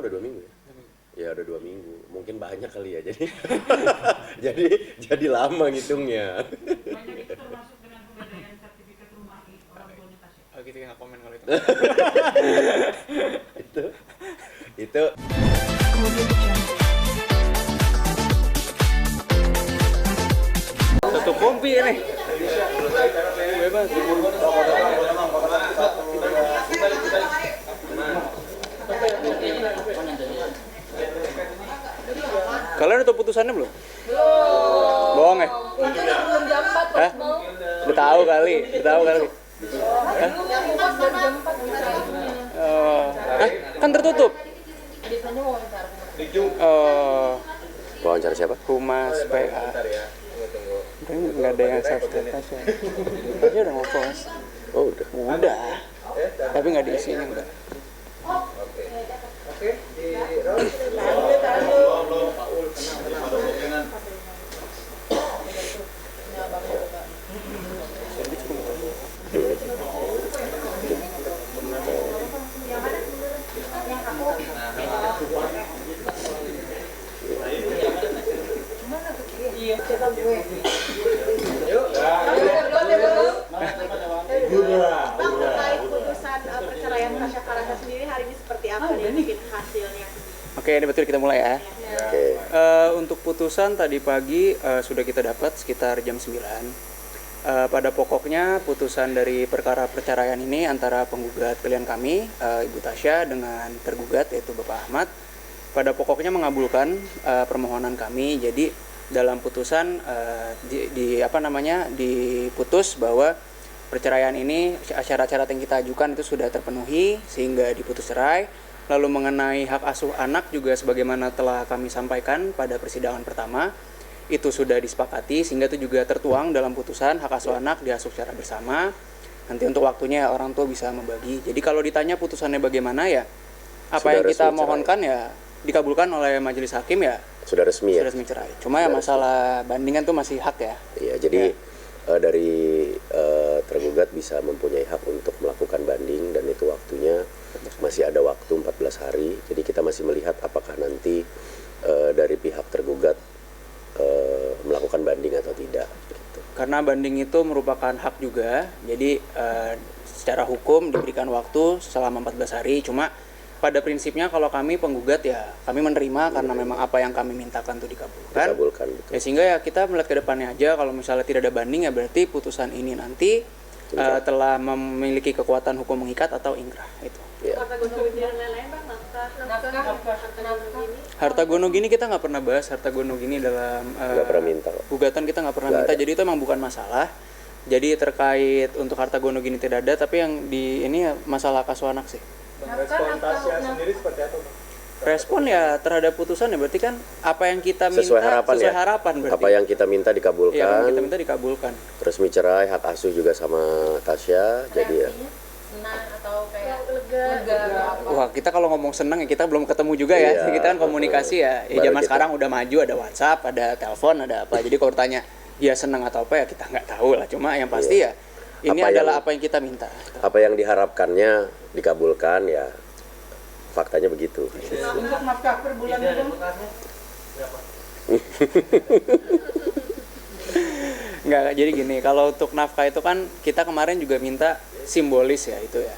udah 2 minggu ya? Ya udah 2 minggu, mungkin banyak kali ya, jadi jadi lama ngitungnya. Banyak itu termasuk dengan pemberdayaan sertifikat rumah orang tuanya Tasya. Oh gitu ya, nggak komen kalau itu. Itu Satu kompi ini. Bebas. Kalian udah tahu putusannya belum? Belum. Bohong ya? Belum jam 4 Hah? Udah tahu kali. Hah? Hah? Kan tertutup. Biasanya mau wawancara. Oh, wawancara siapa? Humas PA. Kan nggak ada yang subscribe Tasya. Tasya udah nge-post. Oh udah. Udah. Tapi nggak diisiin udah. Bang, terkait putusan perceraian Tasya Karasa sendiri hari ini seperti apa nih mungkin hasilnya? Oke, ini betul kita mulai ya. Oke. Untuk putusan tadi pagi sudah kita dapat sekitar jam 9. Pada pokoknya putusan dari perkara perceraian ini antara penggugat klien kami, Ibu Tasya dengan tergugat yaitu Bapak Ahmad, pada pokoknya mengabulkan permohonan kami. Jadi dalam putusan diputus bahwa perceraian ini syarat-syarat yang kita ajukan itu sudah terpenuhi sehingga diputus cerai. Lalu mengenai hak asuh anak juga sebagaimana telah kami sampaikan pada persidangan pertama, itu sudah disepakati sehingga itu juga tertuang dalam putusan hak asuh anak diasuh secara bersama. Nanti untuk waktunya orang tua bisa membagi. Jadi kalau ditanya putusannya bagaimana ya, apa Sudah yang kita resmi mohonkan ya dikabulkan oleh majelis hakim ya. Sudah resmi ya? Sudah resmi cerai. Cuma ya masalah bandingan tuh masih hak ya. Iya, jadi dari tergugat bisa mempunyai hak untuk melakukan banding dan itu waktunya masih ada waktu 14 hari. Jadi kita masih melihat apakah nanti dari pihak tergugat melakukan banding atau tidak. Gitu. Karena banding itu merupakan hak juga. Jadi secara hukum diberikan waktu selama 14 hari. Cuma pada prinsipnya kalau kami penggugat ya kami menerima karena memang apa yang kami mintakan itu dikabulkan. Betul. Ya sehingga ya kita melihat ke depannya aja, kalau misalnya tidak ada banding ya berarti putusan ini nanti telah memiliki kekuatan hukum mengikat atau ingkrah itu. Ya. Harta gonogini dan lain-lain Bang, nafkah ini. Harta gonogini kita nggak pernah bahas, harta gonogini dalam Nggak pernah minta. gugatan kita nggak pernah Nggak minta, ada. jadi itu emang bukan masalah. Jadi terkait untuk harta gonogini tidak ada, tapi yang di ini ya masalah kasuh anak sih. Respon Tasya sendiri seperti apa, Bang? Respon ya terhadap putusan ya berarti kan apa yang kita minta Sesuai harapan berarti. Apa yang kita minta dikabulkan. Iya, yang kita minta dikabulkan. Resmi cerai, hak asuh juga sama Tasya. Jadi ya. Senang atau kayak Lega. lega. Wah, kita kalau ngomong seneng ya kita belum ketemu juga ya. Iya, Kita kan komunikasi ya. Ya baru zaman kita- sekarang udah maju, ada WhatsApp, ada telepon, ada apa. Jadi kalau tanya dia seneng atau apa ya kita nggak tahu lah. Cuma yang pasti ya ini Apa adalah yang- apa yang kita minta. Apa yang diharapkannya dikabulkan ya. Faktanya begitu. Untuk nafkah per bulan itu Nggak, jadi gini, kalau untuk nafkah itu kan kita kemarin juga minta simbolis ya itu ya.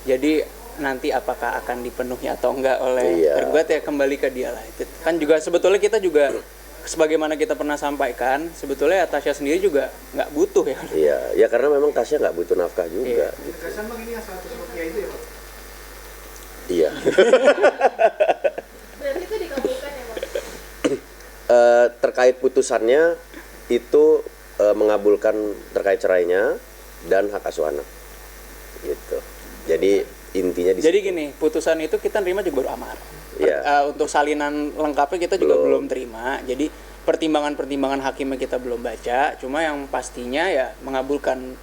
Jadi nanti apakah akan dipenuhi atau enggak oleh Iya. tergugat ya kembali ke dia lah. Itu kan juga sebetulnya kita juga sebagaimana kita pernah sampaikan, sebetulnya Tasya sendiri juga nggak butuh ya. Iya, ya karena memang Tasya nggak butuh nafkah juga. Iya. Gitu. kesan Bang ini asal rupiah itu ya, Bang? Iya. Berarti itu dikabulkan ya Bang? Terkait putusannya itu mengabulkan terkait cerainya dan hak asuh anak. Gitu. Jadi intinya di Jadi gini, putusan itu kita nerima juga baru amar. Iya. Untuk salinan lengkapnya kita juga Belum. belum terima. Jadi pertimbangan-pertimbangan hakimnya kita belum baca. Cuma yang pastinya ya mengabulkan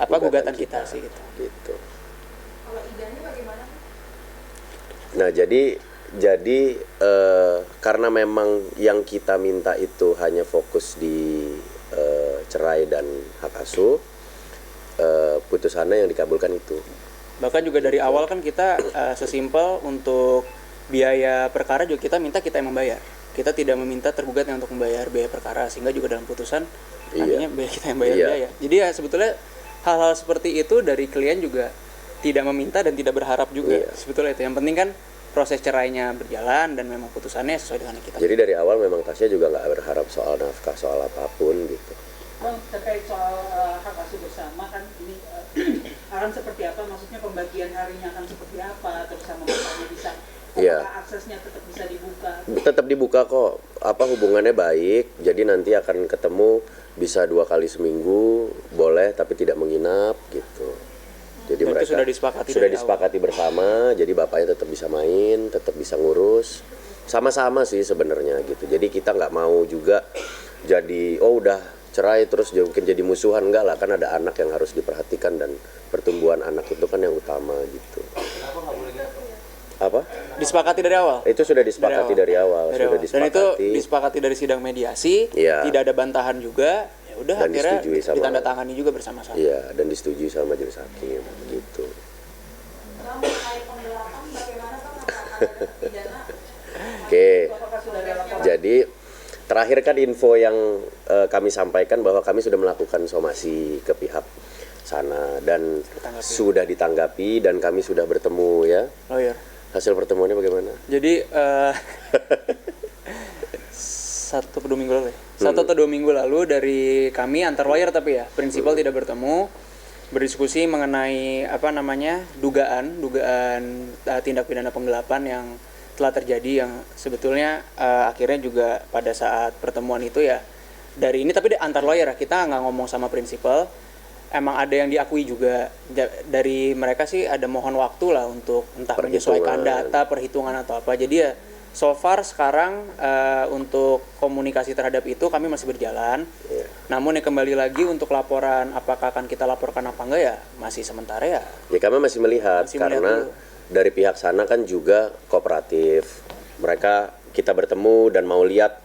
gugatan kita sih gitu. Gitu. Kalau idanya bagaimana? Nah, jadi karena memang yang kita minta itu hanya fokus di cerai dan hak asuh, putusannya yang dikabulkan itu. Bahkan juga dari awal kan kita sesimpel untuk biaya perkara juga kita minta kita yang membayar. Kita tidak meminta tergugatnya untuk membayar biaya perkara, sehingga juga dalam putusan nantinya biaya kita yang bayar biaya. Jadi ya sebetulnya hal-hal seperti itu dari klien juga tidak meminta dan tidak berharap juga. Sebetulnya itu yang penting kan proses cerainya berjalan dan memang putusannya sesuai dengan yang kita. Jadi dari awal memang Tasya juga nggak berharap soal nafkah, soal apapun gitu. Bang, terkait soal hak asuh bersama kan ini akan seperti apa? Maksudnya pembagian harinya akan seperti apa? Terus sama bapaknya bisa, apakah aksesnya tetap bisa dibuka? Tetap dibuka kok. Apa hubungannya baik? Jadi nanti akan ketemu bisa 2 kali seminggu, boleh tapi tidak menginap gitu. Jadi Dan mereka itu sudah disepakati bersama. Jadi bapaknya tetap bisa main, tetap bisa ngurus. Sama-sama sih sebenarnya gitu. Jadi kita nggak mau juga jadi udah cerai terus mungkin jadi musuhan, enggak lah, kan ada anak yang harus diperhatikan dan pertumbuhan anak itu kan yang utama gitu. Apa? Disepakati dari awal. Itu sudah disepakati dari awal. Sudah Dan disepakati. itu disepakati dari sidang mediasi, tidak ada bantahan juga. Ya udah Dan akhirnya disetujui sama- ditandatangani juga bersama-sama. Iya, dan disetujui sama majelis hakim gitu. Bang, terkait penggelapan bagaimana Bang? Apakah ada pidana? Oke. Jadi terakhir kan info yang kami sampaikan bahwa kami sudah melakukan somasi ke pihak sana dan sudah ditanggapi dan kami sudah bertemu ya. Oh iya. Hasil pertemuannya bagaimana? Jadi 1 atau 2 minggu lalu ya? 1 atau 2 minggu lalu dari kami antar lawyer tapi ya prinsipal tidak bertemu, berdiskusi mengenai dugaan tindak pidana penggelapan yang telah terjadi, yang sebetulnya akhirnya juga pada saat pertemuan itu ya dari ini, tapi antar lawyer ya, kita nggak ngomong sama prinsipal. Emang ada yang diakui juga dari mereka sih, ada mohon waktu lah untuk entah menyesuaikan data, perhitungan atau apa. Jadi ya so far sekarang untuk komunikasi terhadap itu kami masih berjalan. Namun ya kembali lagi untuk laporan apakah akan kita laporkan apa enggak ya masih sementara ya. Ya kami masih melihat karena dari pihak sana kan juga kooperatif. Kita bertemu dan mau lihat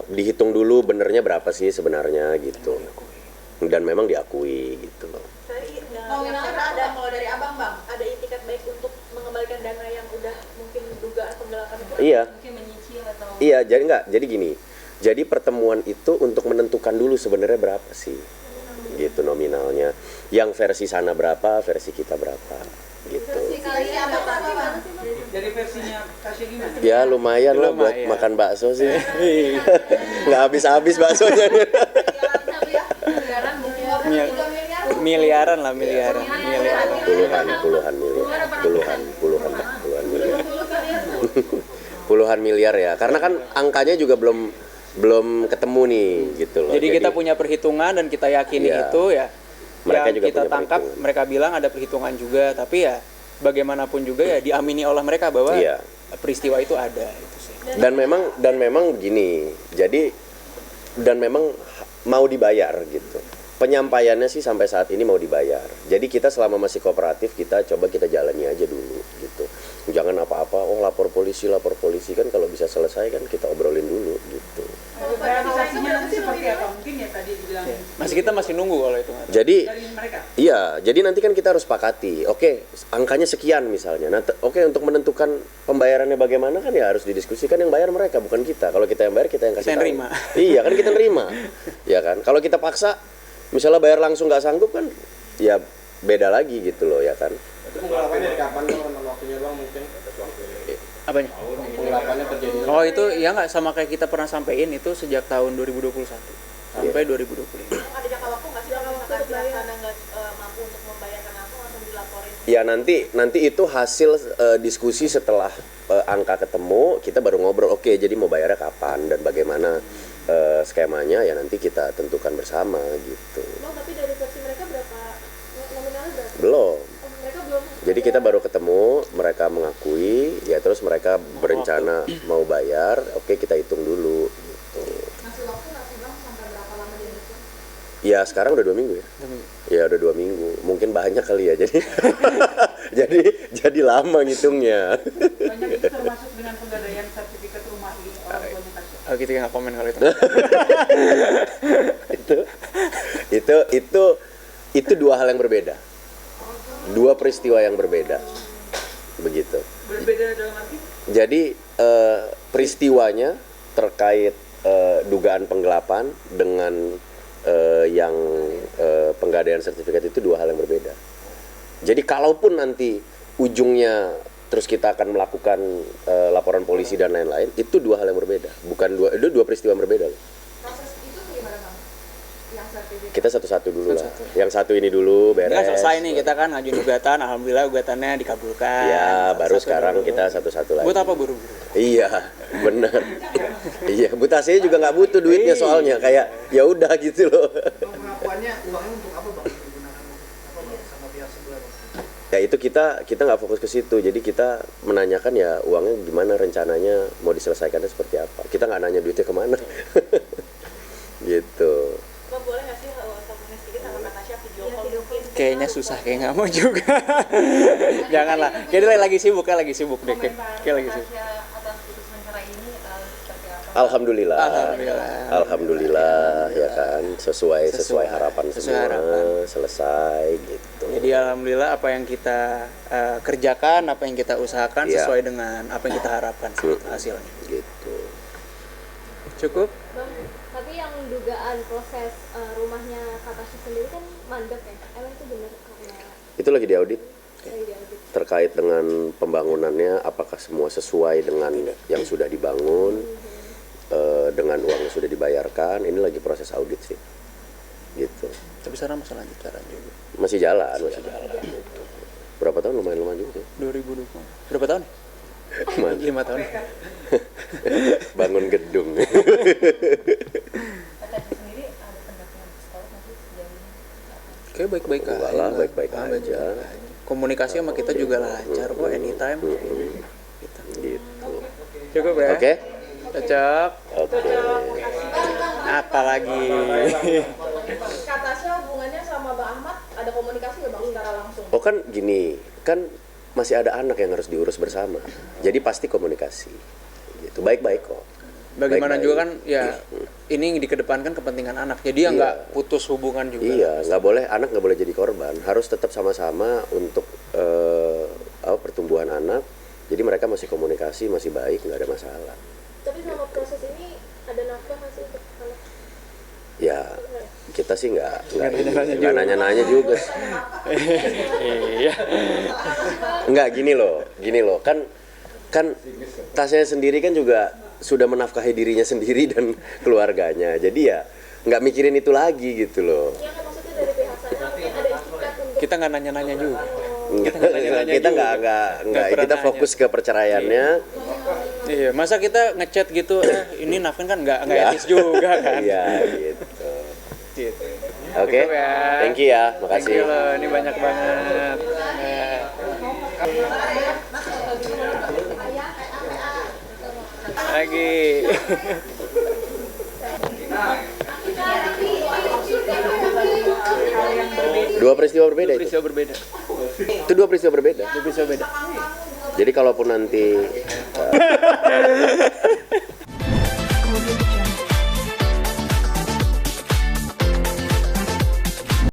dihitung dulu benernya berapa sih sebenarnya gitu. Dan memang diakui gitu loh. Nominalnya ada kalau dari abang Bang, ada itikat baik untuk mengembalikan dana yang udah mungkin dugaan penggelapan itu? Iya. Mungkin menyicil atau? Iya, jadi gini. Jadi pertemuan itu untuk menentukan dulu sebenarnya berapa sih, gitu nominalnya. Yang versi sana berapa, versi kita berapa, gitu. Versi abang gimana sih Bang? Dari versinya Tasya gimana? Ya lumayan lah buat makan bakso sih. Nggak habis-habis baksonya. Miliaran lah. Puluhan miliar ya. Karena kan angkanya juga belum ketemu nih gitu loh. Jadi kita punya perhitungan dan kita yakini itu ya. Mereka yang juga kita punya tangkap, mereka bilang ada perhitungan juga, tapi ya bagaimanapun juga ya diamini oleh mereka bahwa peristiwa itu ada itu sih. Dan memang gini. Jadi dan memang mau dibayar gitu. Penyampaiannya sih sampai saat ini mau dibayar. Jadi kita selama masih kooperatif kita jalani aja dulu gitu. Jangan apa-apa, lapor polisi kan kalau bisa selesai kan kita obrolin dulu gitu. Realisasinya nanti seperti apa? Mungkin ya tadi dibilang. Kita masih nunggu kalau itu. Jadi Dari mereka? iya, jadi nanti kan kita harus sepakati. Oke, angkanya sekian misalnya. Nah, untuk menentukan pembayarannya bagaimana kan ya harus didiskusikan, yang bayar mereka bukan kita. Kalau kita yang bayar kita yang kasih Kita yang tahu. nerima. Iya, kan kita nerima. Ya kan? Kalau kita paksa misalnya bayar langsung nggak sanggup kan ya beda lagi gitu loh ya kan. Penggelapannya dari kapan tuh rentang waktunya Bang mungkin? Apanya? Penggelapannya terjadi. Oh itu ya nggak sama kayak kita pernah sampein itu sejak tahun 2021 sampai 2025. Ada jangka waktu nggak sih kalau misalkan pihak sana nggak mampu untuk membayarkan langsung dilaporin? Ya nanti itu hasil diskusi setelah angka ketemu, kita baru ngobrol oke jadi mau bayarnya kapan dan bagaimana skemanya ya nanti kita tentukan bersama gitu. Bang, tapi dari versi mereka berapa nominalnya berapa? Belum. Oh, mereka belum. Jadi kita baru ketemu, mereka mengakui, ya terus mereka berencana mau bayar, oke kita hitung dulu gitu. Ngasih waktu nggak sih Bang sampai berapa lama dia hitung? Ya sekarang udah 2 minggu ya. Ya udah 2 minggu, mungkin banyak kali ya jadi jadi lama ngitungnya. Banyak itu termasuk dengan penggadaian sertifikat rumah orang tuanya Tasya. Oh gitu ya nggak komen kalau itu. itu 2 hal yang berbeda, 2 peristiwa yang berbeda begitu. Berbeda dalam arti? Jadi peristiwanya terkait dugaan penggelapan dengan yang penggadaian sertifikat itu dua hal yang berbeda. Jadi kalaupun nanti ujungnya terus kita akan melakukan laporan polisi dan lain-lain, itu dua hal yang berbeda, bukan dua peristiwa yang berbeda loh. Proses itu gimana bang? Yang sertifikat? Kita satu-satu dulu lah. Yang satu ini dulu beres. Ini kan selesai nih, kita kan ngajuin gugatan, alhamdulillah gugatannya dikabulkan. Ya, baru Satu-satu sekarang dulu. kita satu-satu lagi. Buat apa buru-buru? Iya, benar. Iya, Bu Tasya juga nggak butuh duitnya soalnya, kayak ya udah gitu loh. Pengakuannya uangnya untuk apa bang? Digunakan apa bang sama pihak sebelah bang? Ya itu kita nggak fokus ke situ. Jadi kita menanyakan ya uangnya gimana, rencananya mau diselesaikannya seperti apa. Kita nggak nanya duitnya kemana. Gitu. Bang boleh nggak sih sambungin sedikit sama Natasha video call mungkin? Kayaknya susah, kayak nggak mau juga. Janganlah. Kayaknya lagi sibuk deh. Kayak lagi sibuk. Atas putusan cerai ini seperti apa? Alhamdulillah. Alhamdulillah. Alhamdulillah ya kan, sesuai harapan Sesuai semua, harapan. selesai gitu. Jadi alhamdulillah apa yang kita kerjakan, apa yang kita usahakan Iya. sesuai dengan apa yang kita harapkan hasilnya. Gitu. Cukup? Bang, tapi yang dugaan proses rumahnya Kak Tasya sendiri kan mandek ya? Emang itu benar karena Itu lagi diaudit saya diaudit? terkait dengan pembangunannya, apakah semua sesuai dengan yang sudah dibangun, dengan uang yang sudah dibayarkan. Ini lagi proses audit sih, gitu. Tapi sekarang masih lanjut jalan juga. Masih jalan. Berapa tahun? Lumayan juga. 2020. Berapa tahun? Lumayan. 5 tahun. Bangun gedung. Kayak baik-baik Enggak aja. lah, baik-baik Ah, aja. Komunikasi sama kita juga lancar kok anytime. Gitu. Gitu. Cukup ya? Oke? Cocok. Oke. Apalagi. Kak Tasya hubungannya sama Bang Ahmad ada komunikasi nggak bang secara langsung? Oh kan gini, kan masih ada anak yang harus diurus bersama. Jadi pasti komunikasi. Gitu. Baik-baik kok. Bagaimana Baik-baik. juga kan ya ini dikedepankan kepentingan anak. Jadi ya Iya. nggak putus hubungan juga. Iya, anak nggak boleh jadi korban. Harus tetap sama-sama untuk pertumbuhan anak. Jadi mereka masih komunikasi, masih baik, nggak ada masalah. Tapi selama proses ini ada nafkah nggak sih untuk anak? Ya, kita sih nggak nanya-nanya nanya-nanya juga. Iya. Nggak gini loh, kan Tasya sendiri kan juga sudah menafkahi dirinya sendiri dan keluarganya. Jadi ya nggak mikirin itu lagi gitu loh. Ya kan maksudnya dari pihak sana mungkin ada istikat untuk Kita nggak nanya-nanya juga. Kita juga. nggak pernah kita fokus ke perceraiannya. Iya, masa kita ngechat gitu, ini nafkan kan nggak etis juga kan. Iya gitu. Gitu. Oke, Cukup ya. thank you ya, Thank makasih. you loh, ini banyak banget. Ya. Lagi. Dua peristiwa berbeda itu. Peristiwa berbeda. Itu dua peristiwa berbeda. Dua peristiwa beda. Jadi kalaupun nanti